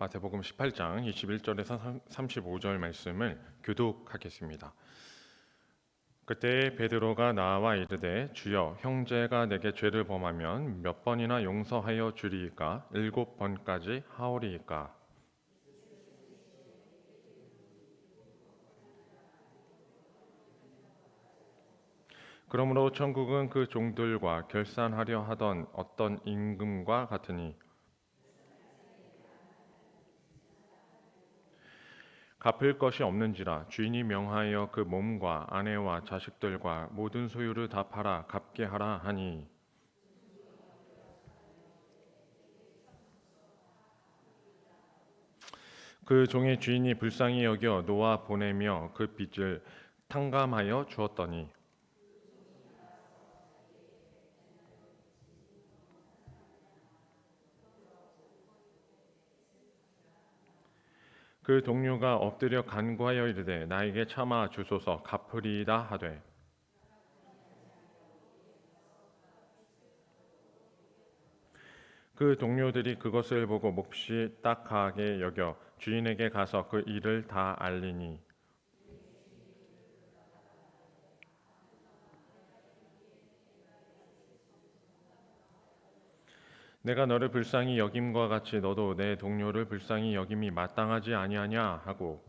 마태복음 18장 21절에서 35절 말씀을 교독하겠습니다. 그때 베드로가 나와 이르되 주여 형제가 내게 죄를 범하면 몇 번이나 용서하여 주리이까 7번까지 하오리이까. 그러므로 천국은 그 종들과 결산하려 하던 어떤 임금과 같으니 갚을 것이 없는지라 주인이 명하여 그 몸과 아내와 자식들과 모든 소유를 다 팔아 갚게 하라 하니 그 종의 주인이 불쌍히 여겨 놓아 보내며 그 빚을 탕감하여 주었더니 그 동료가 엎드려 간구하여 이르되 나에게 참아 주소서 갚으리이다 하되 그 동료들이 그것을 보고 몹시 딱하게 여겨 주인에게 가서 그 일을 다 알리니 내가 너를 불쌍히 여김과 같이 너도 내 동료를 불쌍히 여김이 마땅하지 아니하냐 하고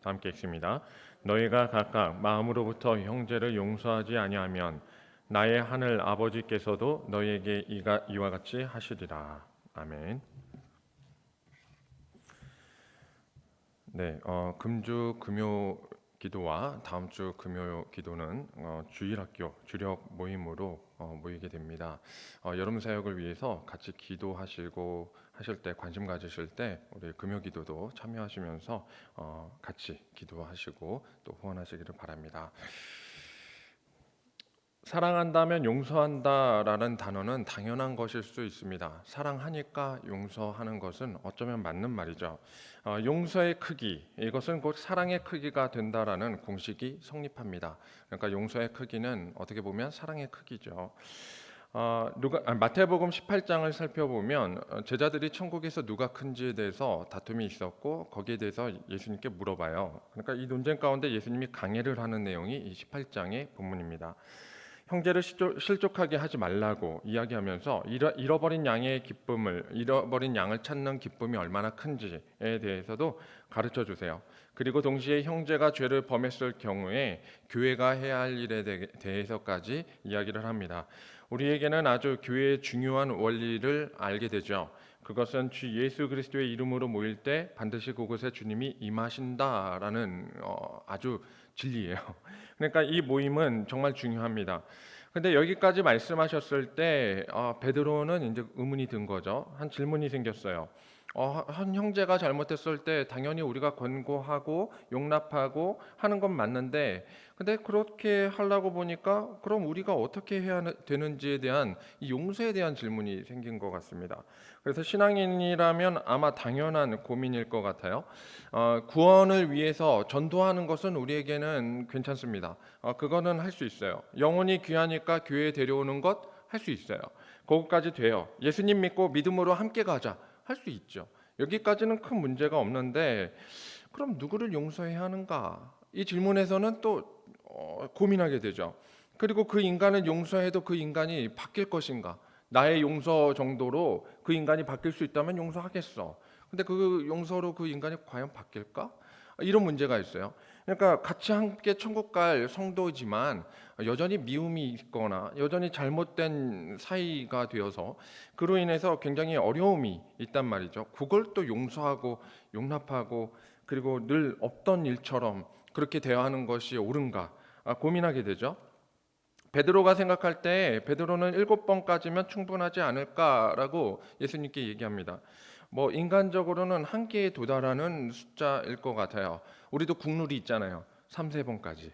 다 함께 읽습니다. 너희가 각각 마음으로부터 형제를 용서하지 아니하면 나의 하늘 아버지께서도 너희에게 이와 같이 하시리라. 아멘. 네, 금주 금요 기도와 다음 주 금요 기도는 주일학교 주력 모임으로 모이게 됩니다. 여름 사역을 위해서 같이 기도하시고 하실 때 관심 가지실 때 우리 금요 기도도 참여하시면서 같이 기도하시고 또 후원하시기를 바랍니다. 사랑한다면 용서한다라는 단어는 당연한 것일 수 있습니다. 사랑하니까 용서하는 것은 어쩌면 맞는 말이죠. 용서의 크기, 이것은 곧 사랑의 크기가 된다라는 공식이 성립합니다. 그러니까 용서의 크기는 어떻게 보면 사랑의 크기죠. 마태복음 18장을 살펴보면 제자들이 천국에서 누가 큰지에 대해서 다툼이 있었고 거기에 대해서 예수님께 물어봐요. 그러니까 이 논쟁 가운데 예수님이 강해를 하는 내용이 이 18장의 본문입니다. 형제를 실족하게 하지 말라고 이야기하면서 잃어버린 양의 기쁨을 잃어버린 양을 찾는 기쁨이 얼마나 큰지에 대해서도 가르쳐 주세요. 그리고 동시에 형제가 죄를 범했을 경우에 교회가 해야 할 일에 대해서까지 이야기를 합니다. 우리에게는 아주 교회의 중요한 원리를 알게 되죠. 그것은 주 예수 그리스도의 이름으로 모일 때 반드시 그곳에 주님이 임하신다라는 아주 진리예요. 그러니까 이 모임은 정말 중요합니다. 근데 여기까지 말씀하셨을 때 베드로는 이제 의문이 든 거죠. 한 질문이 생겼어요. 한 형제가 잘못했을 때 당연히 우리가 권고하고 용납하고 하는 건 맞는데 근데 그렇게 하려고 보니까 그럼 우리가 어떻게 해야 되는지에 대한 이 용서에 대한 질문이 생긴 것 같습니다. 그래서 신앙인이라면 아마 당연한 고민일 것 같아요. 구원을 위해서 전도하는 것은 우리에게는 괜찮습니다. 그거는 할 수 있어요. 영혼이 귀하니까 교회에 데려오는 것 할 수 있어요. 그것까지 돼요. 예수님 믿고 믿음으로 함께 가자 할 수 있죠. 여기까지는 큰 문제가 없는데 그럼 누구를 용서해야 하는가? 이 질문에서는 또 고민하게 되죠. 그리고 그 인간을 용서해도 그 인간이 바뀔 것인가? 나의 용서 정도로 그 인간이 바뀔 수 있다면 용서하겠어. 근데 그 용서로 그 인간이 과연 바뀔까? 이런 문제가 있어요. 그러니까 같이 함께 천국 갈 성도지만 여전히 미움이 있거나 여전히 잘못된 사이가 되어서 그로 인해서 굉장히 어려움이 있단 말이죠. 그걸 또 용서하고 용납하고 그리고 늘 없던 일처럼 그렇게 대화하는 것이 옳은가 고민하게 되죠. 베드로가 생각할 때 베드로는 7번까지면 충분하지 않을까라고 예수님께 얘기합니다. 뭐 인간적으로는 한계에 도달하는 숫자일 것 같아요. 우리도 국룰이 있잖아요. 3~4번까지.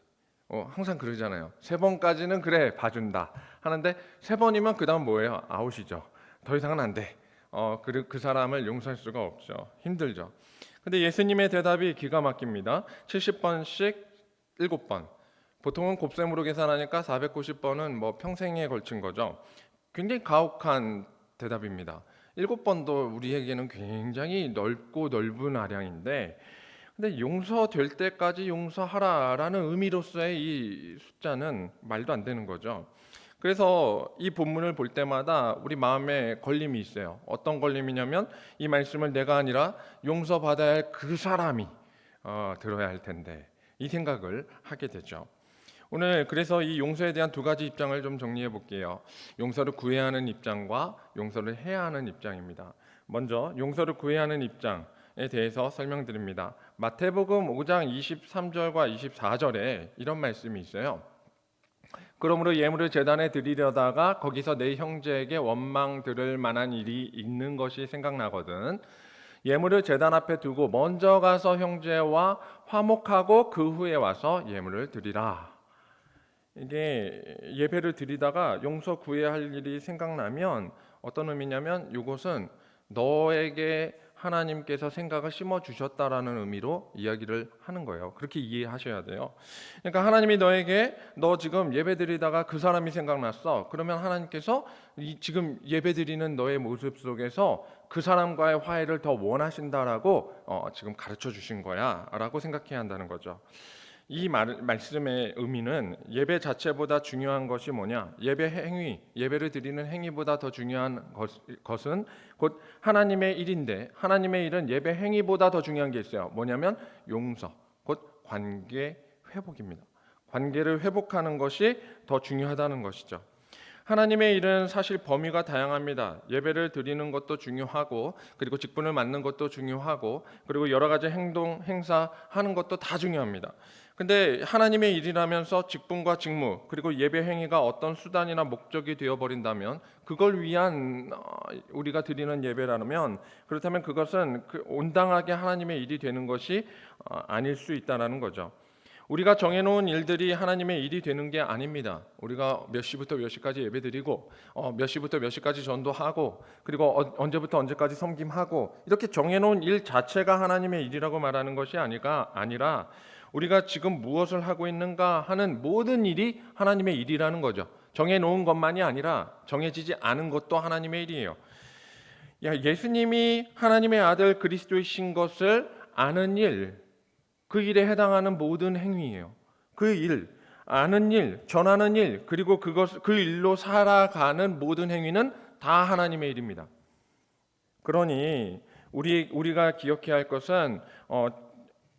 항상 그러잖아요. 3번까지는 그래 봐준다 하는데 3번이면 그 다음 뭐예요? 아웃이죠. 더 이상은 안 돼. 그 사람을 용서할 수가 없죠. 힘들죠. 근데 예수님의 대답이 기가 막힙니다. 70번씩 7번. 보통은 곱셈으로 계산하니까 490번은 뭐 평생에 걸친 거죠. 굉장히 가혹한 대답입니다. 7번도 우리에게는 굉장히 넓고 넓은 아량인데, 근데 용서될 때까지 용서하라라는 의미로서의 이 숫자는 말도 안 되는 거죠. 그래서 이 본문을 볼 때마다 우리 마음에 걸림이 있어요. 어떤 걸림이냐면 이 말씀을 내가 아니라 용서받아야 할 그 사람이 들어야 할 텐데, 이 생각을 하게 되죠. 오늘 그래서 이 용서에 대한 두 가지 입장을 좀 정리해 볼게요. 용서를 구해야 하는 입장과 용서를 해야 하는 입장입니다. 먼저 용서를 구해야 하는 입장에 대해서 설명드립니다. 마태복음 5장 23절과 24절에 이런 말씀이 있어요. 그러므로 예물을 제단에 드리려다가 거기서 내 형제에게 원망 들을 만한 일이 있는 것이 생각나거든. 예물을 제단 앞에 두고 먼저 가서 형제와 화목하고 그 후에 와서 예물을 드리라. 이게 예배를 드리다가 용서 구해야 할 일이 생각나면 어떤 의미냐면 이것은 너에게 하나님께서 생각을 심어 주셨다라는 의미로 이야기를 하는 거예요. 그렇게 이해하셔야 돼요. 그러니까 하나님이 너에게 너 지금 예배 드리다가 그 사람이 생각났어. 그러면 하나님께서 지금 예배 드리는 너의 모습 속에서 그 사람과의 화해를 더 원하신다라고 지금 가르쳐 주신 거야라고 생각해야 한다는 거죠. 이 말씀의 의미는 예배 자체보다 중요한 것이 뭐냐? 예배 행위, 예배를 드리는 행위보다 더 중요한 것은 곧 하나님의 일인데, 하나님의 일은 예배 행위보다 더 중요한 게 있어요. 뭐냐면 용서, 곧 관계 회복입니다. 관계를 회복하는 것이 더 중요하다는 것이죠. 하나님의 일은 사실 범위가 다양합니다. 예배를 드리는 것도 중요하고, 그리고 직분을 맡는 것도 중요하고, 그리고 여러 가지 행동, 행사하는 것도 다 중요합니다. 근데 하나님의 일이라면서 직분과 직무, 그리고 예배 행위가 어떤 수단이나 목적이 되어버린다면, 그걸 위한 우리가 드리는 예배라면, 그렇다면 그것은 온당하게 하나님의 일이 되는 것이 아닐 수 있다는 거죠. 우리가 정해놓은 일들이 하나님의 일이 되는 게 아닙니다. 우리가 몇 시부터 몇 시까지 예배드리고 몇 시부터 몇 시까지 전도하고 그리고 언제부터 언제까지 섬김하고 이렇게 정해놓은 일 자체가 하나님의 일이라고 말하는 것이 아니라 우리가 지금 무엇을 하고 있는가 하는 모든 일이 하나님의 일이라는 거죠. 정해놓은 것만이 아니라 정해지지 않은 것도 하나님의 일이에요. 예수님이 하나님의 아들 그리스도이신 것을 아는 일, 그 일에 해당하는 모든 행위예요. 그 일, 아는 일, 전하는 일, 그리고 그 일로 살아가는 모든 행위는 다 하나님의 일입니다. 그러니 우리가 기억해야 할 것은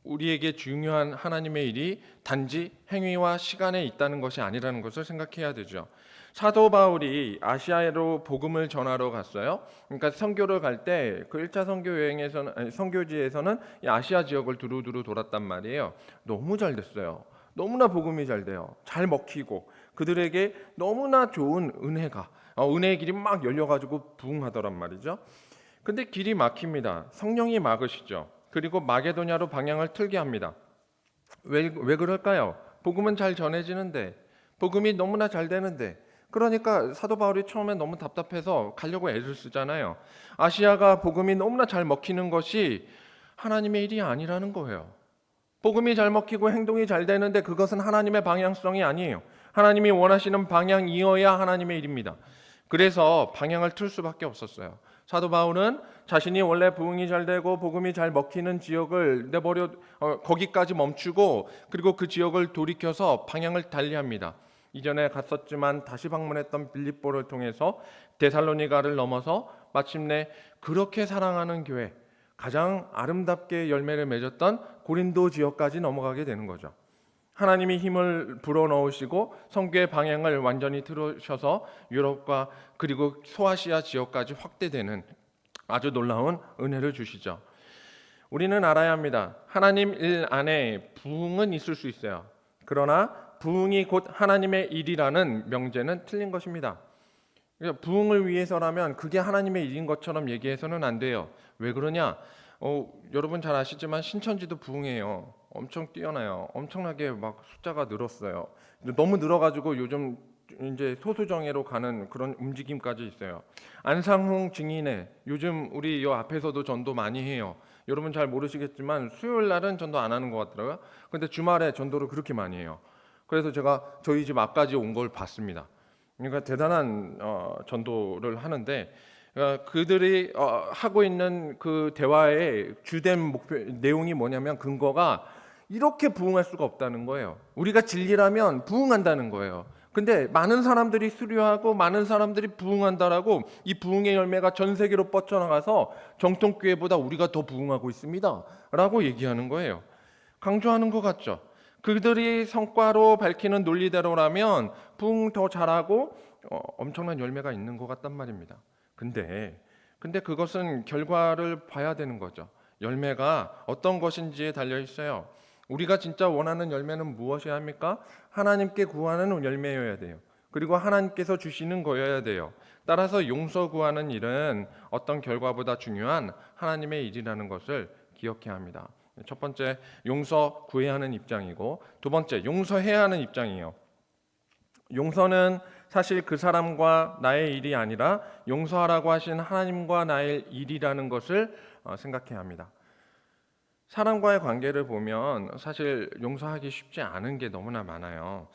우리에게 중요한 하나님의 일이 단지 행위와 시간에 있다는 것이 아니라는 것을 생각해야 되죠. 사도 바울이 아시아로 복음을 전하러 갔어요. 그러니까 선교를 갈 때 그 1차 선교 여행에서는 선교지에서는 이 아시아 지역을 두루두루 돌았단 말이에요. 너무 잘 됐어요. 너무나 복음이 잘 돼요. 잘 먹히고 그들에게 너무나 좋은 은혜의 길이 막 열려가지고 부흥하더란 말이죠. 근데 길이 막힙니다. 성령이 막으시죠. 그리고 마게도냐로 방향을 틀게 합니다. 왜 그럴까요? 복음은 잘 전해지는데, 복음이 너무나 잘 되는데, 그러니까 사도 바울이 처음에 너무 답답해서 가려고 애를 쓰잖아요. 아시아가 복음이 너무나 잘 먹히는 것이 하나님의 일이 아니라는 거예요. 복음이 잘 먹히고 행동이 잘 되는데 그것은 하나님의 방향성이 아니에요. 하나님이 원하시는 방향이어야 하나님의 일입니다. 그래서 방향을 틀 수밖에 없었어요. 사도 바울은 자신이 원래 부흥이 잘 되고 복음이 잘 먹히는 지역을 내버려 거기까지 멈추고 그리고 그 지역을 돌이켜서 방향을 달리합니다. 이전에 갔었지만 다시 방문했던 빌립보를 통해서 데살로니가를 넘어서 마침내 그렇게 사랑하는 교회, 가장 아름답게 열매를 맺었던 고린도 지역까지 넘어가게 되는 거죠. 하나님이 힘을 불어넣으시고 선교의 방향을 완전히 틀으셔서 유럽과 그리고 소아시아 지역까지 확대되는 아주 놀라운 은혜를 주시죠. 우리는 알아야 합니다. 하나님 일 안에 부흥은 있을 수 있어요. 그러나 부흥이 곧 하나님의 일이라는 명제는 틀린 것입니다. 부흥을 위해서라면 그게 하나님의 일인 것처럼 얘기해서는 안 돼요. 왜 그러냐? 여러분 잘 아시지만 신천지도 부흥해요. 엄청 뛰어나요. 엄청나게 막 숫자가 늘었어요. 너무 늘어가지고 요즘 이제 소수정예로 가는 그런 움직임까지 있어요. 안상홍 증인회 요즘 우리 요 앞에서도 전도 많이 해요. 여러분 잘 모르시겠지만 수요일 날은 전도 안 하는 것 같더라고요. 근데 주말에 전도를 그렇게 많이 해요. 그래서 제가 저희 집 앞까지 온 걸 봤습니다. 그러니까 대단한 전도를 하는데, 그들이 하고 있는 그 대화의 주된 목표 내용이 뭐냐면, 근거가 이렇게 부응할 수가 없다는 거예요. 우리가 진리라면 부응한다는 거예요. 근데 많은 사람들이 수료하고 많은 사람들이 부응한다라고 이 부응의 열매가 전 세계로 뻗쳐나가서 정통교회보다 우리가 더 부응하고 있습니다 라고 얘기하는 거예요. 강조하는 것 같죠. 그들이 성과로 밝히는 논리대로라면 부응 더 잘하고 엄청난 열매가 있는 것 같단 말입니다. 근데 그것은 결과를 봐야 되는 거죠. 열매가 어떤 것인지에 달려 있어요. 우리가 진짜 원하는 열매는 무엇이야 합니까? 하나님께 구하는 열매여야 돼요. 그리고 하나님께서 주시는 거여야 돼요. 따라서 용서 구하는 일은 어떤 결과보다 중요한 하나님의 일이라는 것을 기억해야 합니다. 첫 번째, 용서 구해야 하는 입장이고, 두 번째, 용서해야 하는 입장이에요. 용서는 사실 그 사람과 나의 일이 아니라 용서하라고 하신 하나님과 나의 일이라는 것을 생각해야 합니다. 사람과의 관계를 보면 사실 용서하기 쉽지 않은 게 너무나 많아요.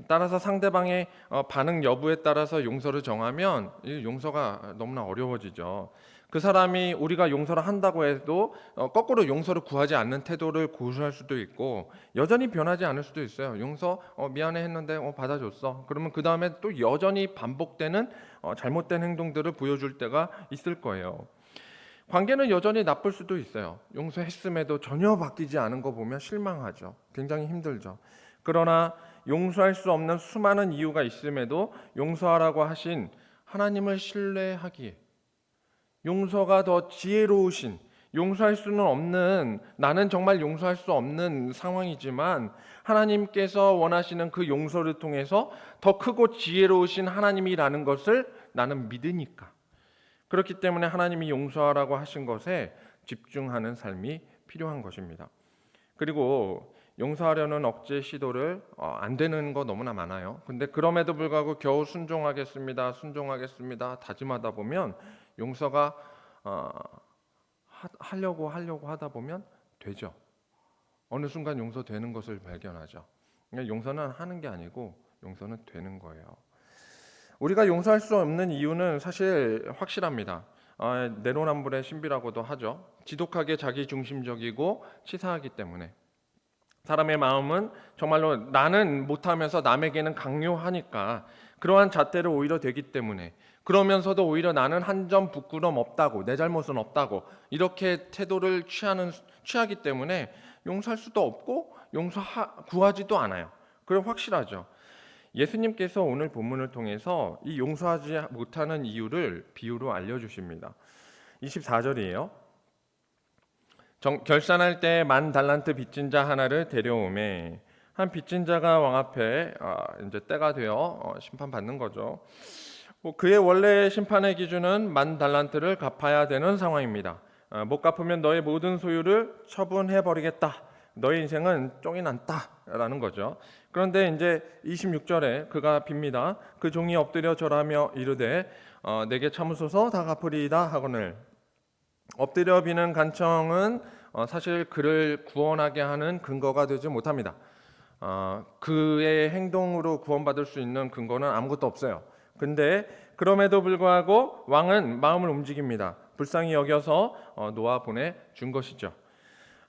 따라서 상대방의 반응 여부에 따라서 용서를 정하면 이 용서가 너무나 어려워지죠. 그 사람이 우리가 용서를 한다고 해도 거꾸로 용서를 구하지 않는 태도를 고수할 수도 있고, 여전히 변하지 않을 수도 있어요. 용서 미안해 했는데 받아줬어. 그러면 그 다음에 또 여전히 반복되는 잘못된 행동들을 보여줄 때가 있을 거예요. 관계는 여전히 나쁠 수도 있어요. 용서했음에도 전혀 바뀌지 않은 거 보면 실망하죠. 굉장히 힘들죠. 그러나 용서할 수 없는 수많은 이유가 있음에도 용서하라고 하신 하나님을 신뢰하기에, 용서가 더 지혜로우신, 용서할 수는 없는, 나는 정말 용서할 수 없는 상황이지만 하나님께서 원하시는 그 용서를 통해서 더 크고 지혜로우신 하나님이라는 것을 나는 믿으니까, 그렇기 때문에 하나님이 용서하라고 하신 것에 집중하는 삶이 필요한 것입니다. 그리고 용서하려는 억제 시도를 안 되는 거 너무나 많아요. 근데 그럼에도 불구하고 겨우 순종하겠습니다 다짐하다 보면 용서가 하려고 하다 보면 되죠. 어느 순간 용서되는 것을 발견하죠. 그러니까 용서는 하는 게 아니고 용서는 되는 거예요. 우리가 용서할 수 없는 이유는 사실 확실합니다. 내로남불의 신비라고도 하죠. 지독하게 자기중심적이고 치사하기 때문에. 사람의 마음은 정말로 나는 못하면서 남에게는 강요하니까 그러한 잣대를 오히려 되기 때문에, 그러면서도 오히려 나는 한 점 부끄럼 없다고, 내 잘못은 없다고 이렇게 태도를 취하기 때문에 용서할 수도 없고 구하지도 않아요. 그래 확실하죠. 예수님께서 오늘 본문을 통해서 이 용서하지 못하는 이유를 비유로 알려주십니다. 24절이에요. 결산할 때 10,000달란트 빚진 자 하나를 데려오매, 한 빚진 자가 왕 앞에 이제 때가 되어 심판받는 거죠. 그의 원래 심판의 기준은 10,000달란트를 갚아야 되는 상황입니다. 못 갚으면 너의 모든 소유를 처분해 버리겠다. 너의 인생은 쫑이 난다라는 거죠. 그런데 이제 26절에 그가 빕니다. 그 종이 엎드려 절하며 이르되 내게 참으소서 다 갚으리이다 하거늘. 엎드려 비는 간청은 사실 그를 구원하게 하는 근거가 되지 못합니다. 그의 행동으로 구원받을 수 있는 근거는 아무것도 없어요. 근데 그럼에도 불구하고 왕은 마음을 움직입니다. 불쌍히 여겨서 놓아 보내준 것이죠.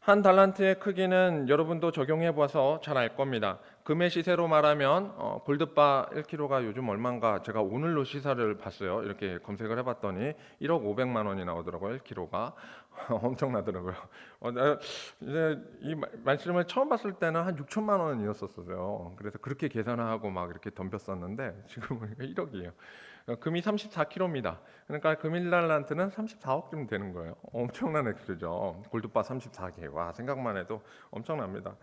한 달란트의 크기는 여러분도 적용해 봐서 잘 알 겁니다. 금의 시세로 말하면 골드바 1kg가 요즘 얼마인가, 제가 오늘로 시사를 봤어요. 이렇게 검색을 해봤더니 1억 500만 원이 나오더라고요. 1kg가 엄청나더라고요. 이제 이 말씀을 처음 봤을 때는 한 6천만 원이었었어요. 그래서 그렇게 계산하고 막 이렇게 덤볐었는데 지금 보니까 1억이에요. 금이 34kg입니다. 그러니까 금 1달란트는 34억쯤 되는 거예요. 엄청난 액수죠. 골드바 34개. 와, 생각만 해도 엄청납니다.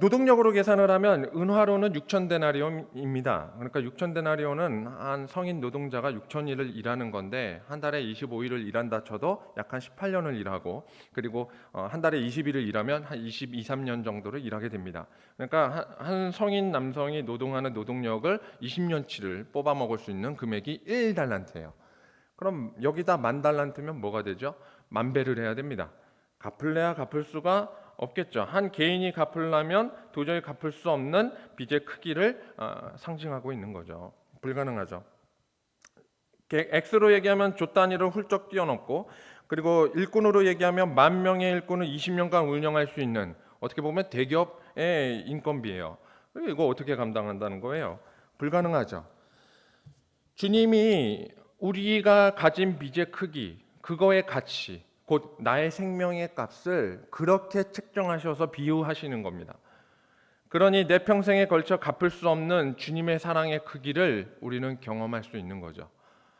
노동력으로 계산을 하면 은화로는 6,000데나리온입니다. 그러니까 6,000데나리온은 한 성인 노동자가 6,000일을 일하는 건데, 한 달에 25일을 일한다 쳐도 약 한 18년을 일하고, 그리고 한 달에 20일을 일하면 한 22, 3년 정도를 일하게 됩니다. 그러니까 한 성인 남성이 노동하는 노동력을 20년치를 뽑아 먹을 수 있는 금액이 1달란트예요. 그럼 여기다 10,000달란트면 뭐가 되죠? 10,000배를 해야 됩니다. 갚을래야 갚을 수가 없겠죠. 한 개인이 갚으려면 도저히 갚을 수 없는 빚의 크기를 상징하고 있는 거죠. 불가능하죠. X로 얘기하면 조 단위를 훌쩍 뛰어넘고, 그리고 일꾼으로 얘기하면 10,000명의 일꾼을 20년간 운영할 수 있는, 어떻게 보면 대기업의 인건비예요. 이거 어떻게 감당한다는 거예요? 불가능하죠. 주님이 우리가 가진 빚의 크기, 그거의 가치, 곧 나의 생명의 값을 그렇게 책정하셔서 비유하시는 겁니다. 그러니 내 평생에 걸쳐 갚을 수 없는 주님의 사랑의 크기를 우리는 경험할 수 있는 거죠.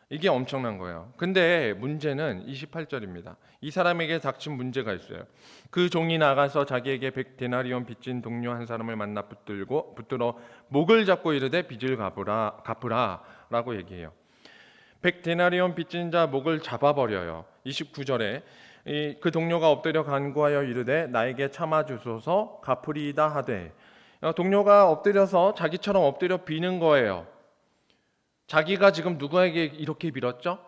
이게 엄청난 거예요. 근데 문제는 28절입니다. 이 사람에게 닥친 문제가 있어요. 그 종이 나가서 자기에게 100데나리온 빚진 동료 한 사람을 만나 붙들어 목을 잡고 이르되 빚을 갚으라 라고 얘기해요. 100데나리온 빚진 자 목을 잡아버려요. 29절에 그 동료가 엎드려 간구하여 이르되 나에게 참아주소서 갚으리이다 하되, 동료가 엎드려서 자기처럼 엎드려 비는 거예요. 자기가 지금 누구에게 이렇게 빌었죠?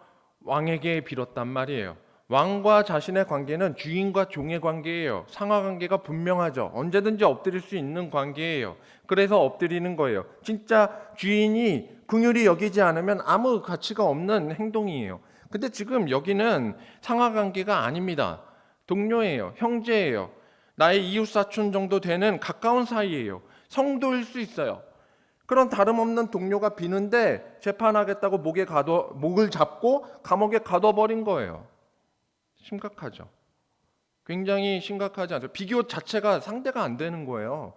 왕에게 빌었단 말이에요. 왕과 자신의 관계는 주인과 종의 관계예요. 상하관계가 분명하죠. 언제든지 엎드릴 수 있는 관계예요. 그래서 엎드리는 거예요. 진짜 주인이 긍휼히 여기지 않으면 아무 가치가 없는 행동이에요. 근데 지금 여기는 상하관계가 아닙니다. 동료예요. 형제예요. 나의 이웃사촌 정도 되는 가까운 사이예요. 성도일 수 있어요. 그런 다름없는 동료가 비는데 재판하겠다고 목을 잡고 감옥에 가둬버린 거예요. 심각하죠. 굉장히 심각하지 않죠. 비교 자체가 상대가 안 되는 거예요.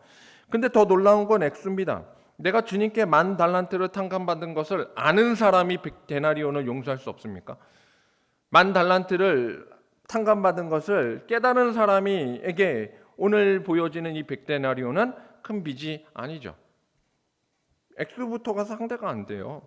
근데 더 놀라운 건 액수입니다. 내가 주님께 10,000달란트를 탕감받은 것을 아는 사람이 100데나리온을 용서할 수 없습니까? 10,000달란트를 탕감받은 것을 깨달은 사람에게 오늘 보여지는 이 100데나리온은 큰 빚이 아니죠. 액수부터가 상대가 안 돼요.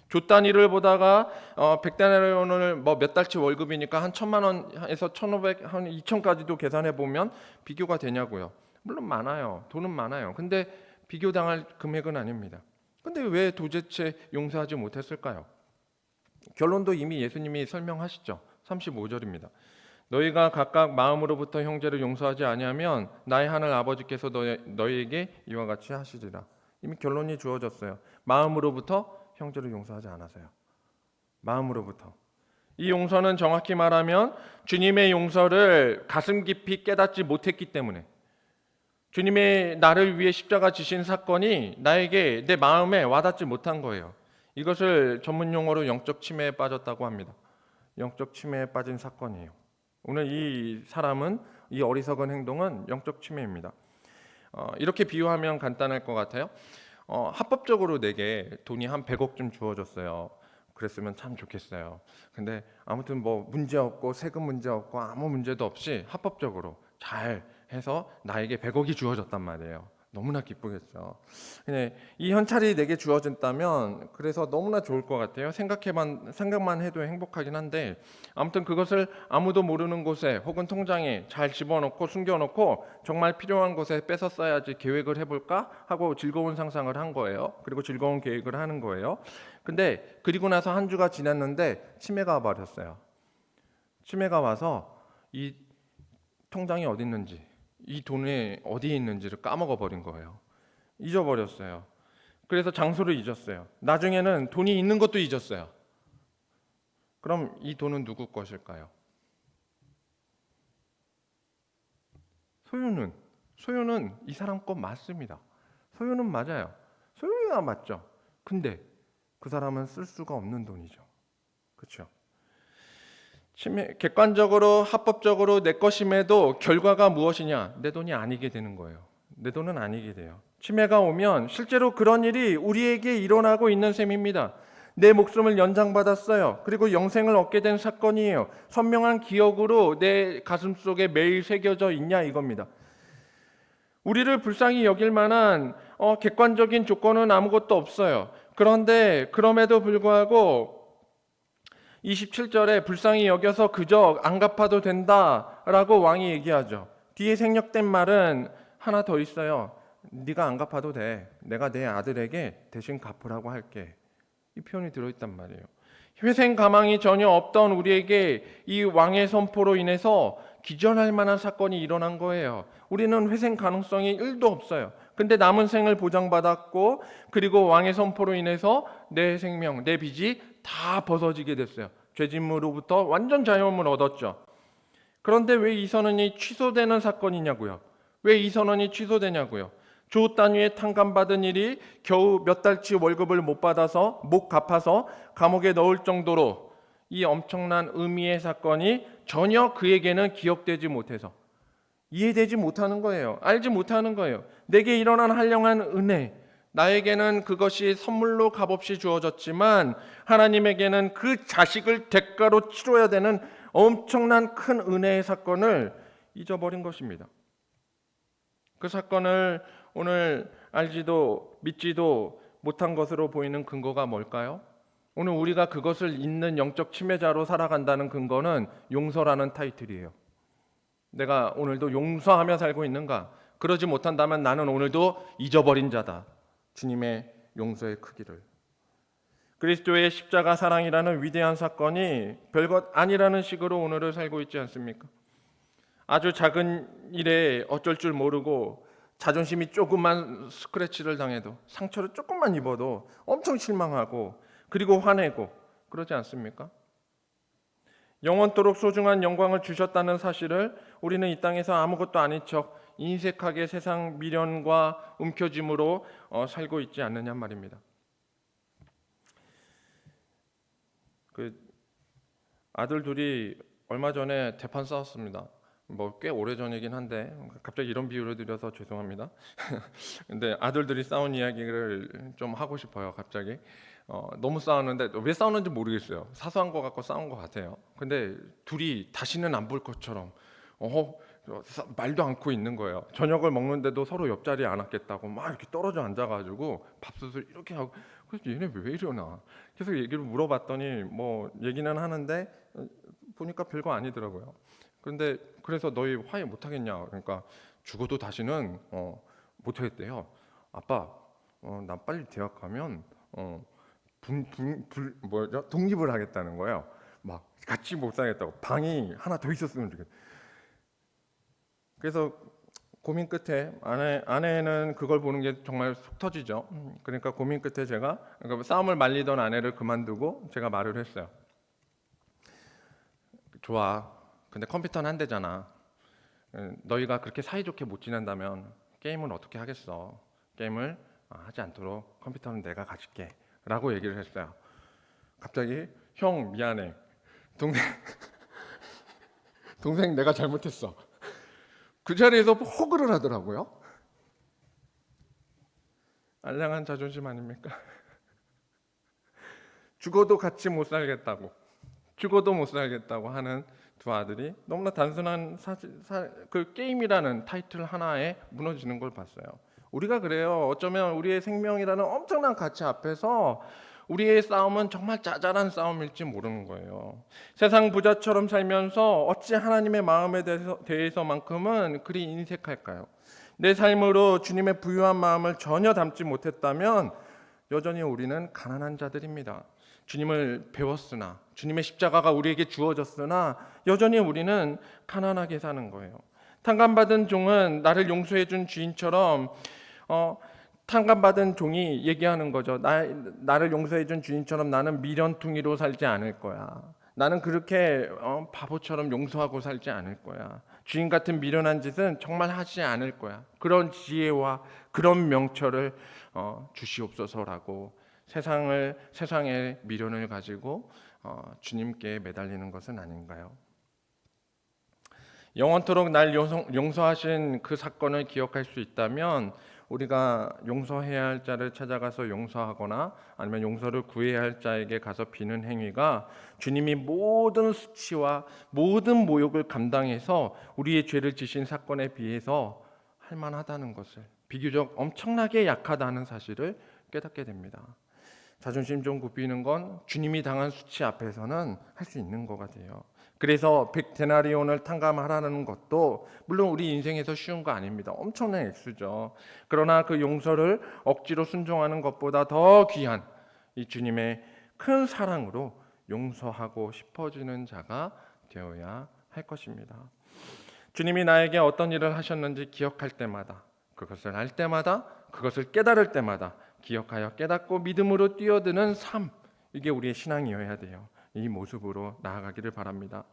조 단위를 보다가 100데나리온을 몇 달치 월급이니까 한 1,000만 원에서 1,500, 한 2,000까지도 계산해 보면 비교가 되냐고요. 물론 많아요. 돈은 많아요. 근데 비교당할 금액은 아닙니다. 근데 왜 도대체 용서하지 못했을까요? 결론도 이미 예수님이 설명하시죠. 35절입니다. 너희가 각각 마음으로부터 형제를 용서하지 아니하면 나의 하늘 아버지께서 너희에게 이와 같이 하시리라. 이미 결론이 주어졌어요. 마음으로부터 형제를 용서하지 않아서요. 마음으로부터. 이 용서는 정확히 말하면 주님의 용서를 가슴 깊이 깨닫지 못했기 때문에, 주님의 나를 위해 십자가 지신 사건이 나에게 내 마음에 와닿지 못한 거예요. 이것을 전문 용어로 영적 침해에 빠졌다고 합니다. 영적 침해에 빠진 사건이에요. 오늘 이 사람은, 이 어리석은 행동은 영적 침해입니다. 이렇게 비유하면 간단할 것 같아요. 합법적으로 내게 돈이 한 100억쯤 주어졌어요. 그랬으면 참 좋겠어요. 근데 아무튼 문제 없고 세금 문제 없고 아무 문제도 없이 합법적으로 잘 해서 나에게 100억이 주어졌단 말이에요. 너무나 기쁘겠죠. 근데 이 현찰이 내게 주어진다면 그래서 너무나 좋을 것 같아요. 생각만 해도 행복하긴 한데, 아무튼 그것을 아무도 모르는 곳에 혹은 통장에 잘 집어넣고 숨겨놓고 정말 필요한 곳에 뺏어 써야지 계획을 해볼까 하고 즐거운 상상을 한 거예요. 그리고 즐거운 계획을 하는 거예요. 근데 그리고 나서 한 주가 지났는데 치매가 와버렸어요. 치매가 와서 이 통장이 어디 있는지, 이 돈이 어디에 있는지를 까먹어 버린 거예요. 잊어버렸어요. 그래서 장소를 잊었어요. 나중에는 돈이 있는 것도 잊었어요. 그럼 이 돈은 누구 것일까요? 소유는 이 사람 것 맞습니다. 소유는 맞아요. 소유야 맞죠. 근데 그 사람은 쓸 수가 없는 돈이죠. 그렇죠? 객관적으로 합법적으로 내 것임에도 결과가 무엇이냐? 내 돈이 아니게 되는 거예요. 내 돈은 아니게 돼요. 치매가 오면 실제로 그런 일이 우리에게 일어나고 있는 셈입니다. 내 목숨을 연장받았어요. 그리고 영생을 얻게 된 사건이에요. 선명한 기억으로 내 가슴속에 매일 새겨져 있냐 이겁니다. 우리를 불쌍히 여길 만한 객관적인 조건은 아무것도 없어요. 그런데 그럼에도 불구하고 27절에 불쌍히 여겨서 그저 안 갚아도 된다라고 왕이 얘기하죠. 뒤에 생략된 말은 하나 더 있어요. 네가 안 갚아도 돼. 내가 내 아들에게 대신 갚으라고 할게. 이 표현이 들어있단 말이에요. 회생 가망이 전혀 없던 우리에게 이 왕의 선포로 인해서 기절할 만한 사건이 일어난 거예요. 우리는 회생 가능성이 1도 없어요. 근데 남은 생을 보장받았고, 그리고 왕의 선포로 인해서 내 생명, 내 빚이 다 벗어지게 됐어요. 죄짐으로부터 완전 자유함을 얻었죠. 그런데 왜 이 선언이 취소되는 사건이냐고요? 왜 이 선언이 취소되냐고요? 조 단위의 탕감받은 일이 겨우 몇 달치 월급을 못 받아서 못 갚아서 감옥에 넣을 정도로 이 엄청난 의미의 사건이 전혀 그에게는 기억되지 못해서 이해되지 못하는 거예요. 알지 못하는 거예요. 내게 일어난 한량한 은혜, 나에게는 그것이 선물로 값없이 주어졌지만 하나님에게는 그 자식을 대가로 치러야 되는 엄청난 큰 은혜의 사건을 잊어버린 것입니다. 그 사건을 오늘 알지도 믿지도 못한 것으로 보이는 근거가 뭘까요? 오늘 우리가 그것을 잊는 영적 침해자로 살아간다는 근거는 용서라는 타이틀이에요. 내가 오늘도 용서하며 살고 있는가? 그러지 못한다면 나는 오늘도 잊어버린 자다. 주님의 용서의 크기를. 그리스도의 십자가 사랑이라는 위대한 사건이 별것 아니라는 식으로 오늘을 살고 있지 않습니까? 아주 작은 일에 어쩔 줄 모르고 자존심이 조금만 스크래치를 당해도, 상처를 조금만 입어도 엄청 실망하고 그리고 화내고 그러지 않습니까? 영원토록 소중한 영광을 주셨다는 사실을 우리는 이 땅에서 아무것도 아닌 척 인색하게 세상 미련과 움켜짐으로 살고 있지 않느냐 말입니다. 그 아들 둘이 얼마 전에 대판 싸웠습니다. 뭐 꽤 오래 전이긴 한데 갑자기 이런 비유를 드려서 죄송합니다. 근데 아들들이 싸운 이야기를 좀 하고 싶어요. 갑자기 너무 싸웠는데 왜 싸우는지 모르겠어요. 사소한 거 갖고 싸운 것 같아요. 근데 둘이 다시는 안 볼 것처럼 말도 않고 있는 거예요. 저녁을 먹는데도 서로 옆자리에 앉았겠다고 막 이렇게 떨어져 앉아가지고 밥솥을 이렇게 하고, 그래서 얘네 왜 이러나 계속 얘기를 물어봤더니 뭐 얘기는 하는데 보니까 별거 아니더라고요. 그런데 그래서 너희 화해 못하겠냐? 그러니까 죽어도 다시는 못하겠대요. 아빠, 나 빨리 대학 가면 독립을 하겠다는 거예요. 막 같이 못 살겠다고, 방이 하나 더 있었으면 좋겠다. 그래서 고민 끝에 아내는 그걸 보는 게 정말 속 터지죠. 그러니까 고민 끝에 제가, 그러니까 싸움을 말리던 아내를 그만두고 제가 말을 했어요. 좋아. 근데 컴퓨터는 한 대잖아. 너희가 그렇게 사이좋게 못 지낸다면 게임은 어떻게 하겠어? 게임을 하지 않도록 컴퓨터는 내가 가질게 라고 얘기를 했어요. 갑자기 형 미안해. 동생 내가 잘못했어. 그 자리에서 호구를 하더라고요. 알량한 자존심 아닙니까? 죽어도 같이 못 살겠다고, 죽어도 못 살겠다고 하는 두 아들이 너무나 단순한 그 게임이라는 타이틀 하나에 무너지는 걸 봤어요. 우리가 그래요. 어쩌면 우리의 생명이라는 엄청난 가치 앞에서 우리의 싸움은 정말 짜잘한 싸움일지 모르는 거예요. 세상 부자처럼 살면서 어찌 하나님의 마음에 대해서만큼은 그리 인색할까요? 내 삶으로 주님의 부유한 마음을 전혀 담지 못했다면 여전히 우리는 가난한 자들입니다. 주님을 배웠으나, 주님의 십자가가 우리에게 주어졌으나 여전히 우리는 가난하게 사는 거예요. 탕감받은 종은 나를 용서해 준 주인처럼 탕감받은 종이 얘기하는 거죠. 나를 용서해 준 주인처럼 나는 미련퉁이로 살지 않을 거야. 나는 그렇게 바보처럼 용서하고 살지 않을 거야. 주인 같은 미련한 짓은 정말 하지 않을 거야. 그런 지혜와 그런 명철을 주시옵소서라고 세상의 미련을 가지고 주님께 매달리는 것은 아닌가요? 영원토록 날 용서하신 그 사건을 기억할 수 있다면 우리가 용서해야 할 자를 찾아가서 용서하거나 아니면 용서를 구해야 할 자에게 가서 비는 행위가 주님이 모든 수치와 모든 모욕을 감당해서 우리의 죄를 지신 사건에 비해서 할 만하다는 것을, 비교적 엄청나게 약하다는 사실을 깨닫게 됩니다. 자존심 좀 굽히는 건 주님이 당한 수치 앞에서는 할 수 있는 것 같아요. 그래서 100데나리온을 탕감하라는 것도 물론 우리 인생에서 쉬운 거 아닙니다. 엄청난 액수죠. 그러나 그 용서를 억지로 순종하는 것보다 더 귀한 이 주님의 큰 사랑으로 용서하고 싶어지는 자가 되어야 할 할 것입니다. 주님이 나에게 어떤 일을 하셨는지 기억할 때마다, 그것을 알 때마다, 그것을 깨달을 때마다 기억하여 깨닫고 믿음으로 뛰어드는 삶, 이게 우리의 신앙이어야 돼요. 이 모습으로 나아가기를 바랍니다.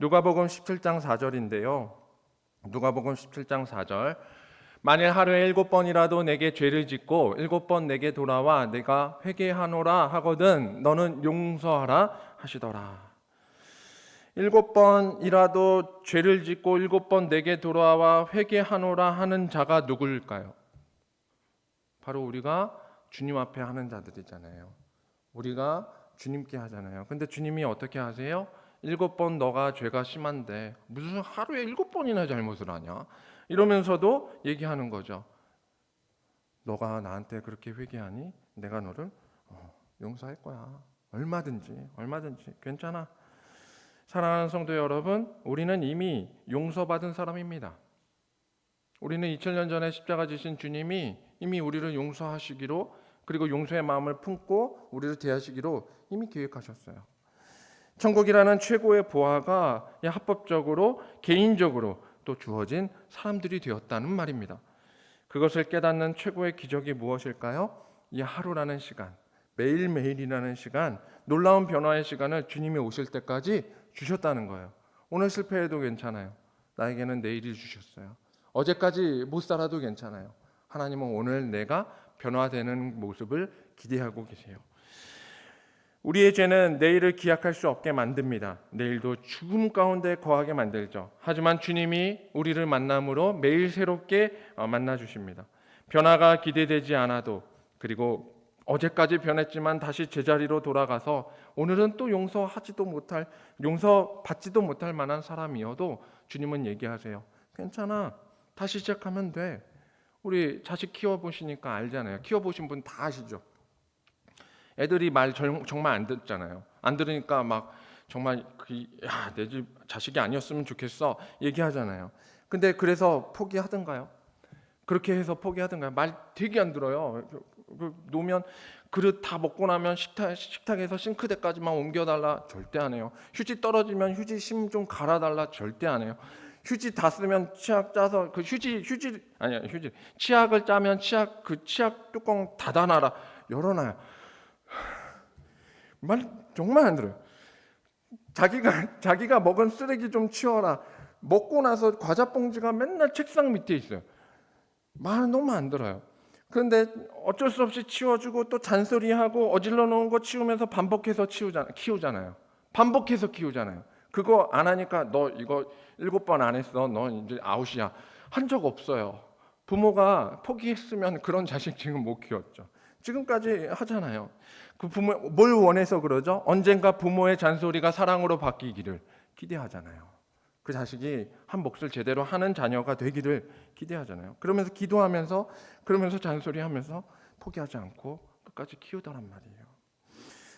누가복음 17장 4절인데요. 누가복음 17장 4절, 만일 하루에 7번이라도 내게 죄를 짓고 7번 내게 돌아와 내가 회개하노라 하거든 너는 용서하라 하시더라. 7번이라도 죄를 짓고 7번 내게 돌아와 회개하노라 하는 자가 누구일까요? 바로 우리가 주님 앞에 하는 자들이잖아요. 우리가 주님께 하잖아요. 근데 주님이 어떻게 하세요? 7번 너가 죄가 심한데 무슨 하루에 7번이나 잘못을 하냐? 이러면서도 얘기하는 거죠. 너가 나한테 그렇게 회개하니 내가 너를 용서할 거야. 얼마든지 괜찮아. 사랑하는 성도 여러분, 우리는 이미 용서받은 사람입니다. 우리는 2000년 전에 십자가 지신 주님이 이미 우리를 용서하시기로, 그리고 용서의 마음을 품고 우리를 대하시기로 이미 계획하셨어요. 천국이라는 최고의 보화가 합법적으로 개인적으로 또 주어진 사람들이 되었다는 말입니다. 그것을 깨닫는 최고의 기적이 무엇일까요? 이 하루라는 시간, 매일매일이라는 시간, 놀라운 변화의 시간을 주님이 오실 때까지 주셨다는 거예요. 오늘 실패해도 괜찮아요. 나에게는 내일이 주셨어요. 어제까지 못 살아도 괜찮아요. 하나님은 오늘 내가 변화되는 모습을 기대하고 계세요. 우리의 죄는 내일을 기약할 수 없게 만듭니다. 내일도 죽음 가운데 거하게 만들죠. 하지만 주님이 우리를 만남으로 매일 새롭게 만나 주십니다. 변화가 기대되지 않아도, 그리고 어제까지 변했지만 다시 제자리로 돌아가서 오늘은 또 용서받지도 못할 만한 사람이어도 주님은 얘기하세요. 괜찮아. 다시 시작하면 돼. 우리 자식 키워보시니까 알잖아요. 키워보신 분 다 아시죠? 애들이 말 정말 안 듣잖아요. 안 들으니까 막 정말 내 집 자식이 아니었으면 좋겠어 얘기하잖아요. 근데 그래서 포기하던가요? 그렇게 해서 포기하던가요? 말 되게 안 들어요. 놓으면 그릇 다 먹고 나면 식탁에서 싱크대까지만 옮겨달라 절대 안 해요. 휴지 떨어지면 휴지 심 좀 갈아달라 절대 안 해요. 휴지 다 쓰면 치약 짜서 치약을 짜면 치약 뚜껑 닫아놔라 열어놔요. 말 정말 안 들어요. 자기가 먹은 쓰레기 좀 치워라. 먹고 나서 과자 봉지가 맨날 책상 밑에 있어요. 말 너무 안 들어요. 그런데 어쩔 수 없이 치워주고 또 잔소리하고 어질러 놓은 거 치우면서 반복해서 키우잖아요. 반복해서 키우잖아요. 그거 안 하니까 너 이거 7번 안 했어. 너 이제 아웃이야. 한 적 없어요. 부모가 포기했으면 그런 자식 지금 못 키웠죠. 지금까지 하잖아요. 그 부모 뭘 원해서 그러죠? 언젠가 부모의 잔소리가 사랑으로 바뀌기를 기대하잖아요. 그 자식이 한 몫을 제대로 하는 자녀가 되기를 기대하잖아요. 그러면서 기도하면서, 그러면서 잔소리하면서 포기하지 않고 끝까지 키우더란 말이에요.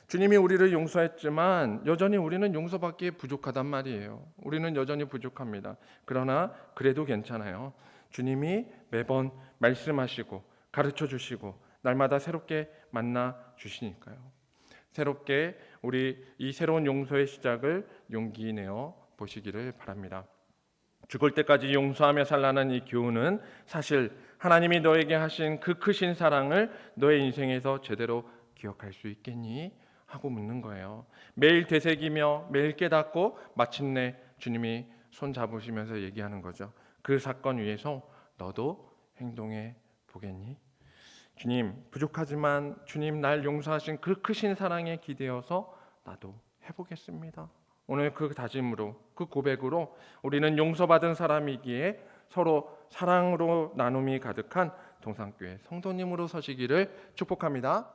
주님이 우리를 용서했지만 여전히 우리는 용서받기에 부족하단 말이에요. 우리는 여전히 부족합니다. 그러나 그래도 괜찮아요. 주님이 매번 말씀하시고 가르쳐 주시고 날마다 새롭게 만나 주시니까요. 새롭게 우리 이 새로운 용서의 시작을 용기 내어 보시기를 바랍니다. 죽을 때까지 용서하며 살라는 이 교훈은 사실 하나님이 너에게 하신 그 크신 사랑을 너의 인생에서 제대로 기억할 수 있겠니? 하고 묻는 거예요. 매일 되새기며 매일 깨닫고 마침내 주님이 손 잡으시면서 얘기하는 거죠. 그 사건 위에서 너도 행동해 보겠니? 주님, 부족하지만 주님 날 용서하신 그 크신 사랑에 기대어서 나도 해보겠습니다. 오늘 그 다짐으로, 그 고백으로 우리는 용서받은 사람이기에 서로 사랑으로 나눔이 가득한 동산교회 성도님으로 서시기를 축복합니다.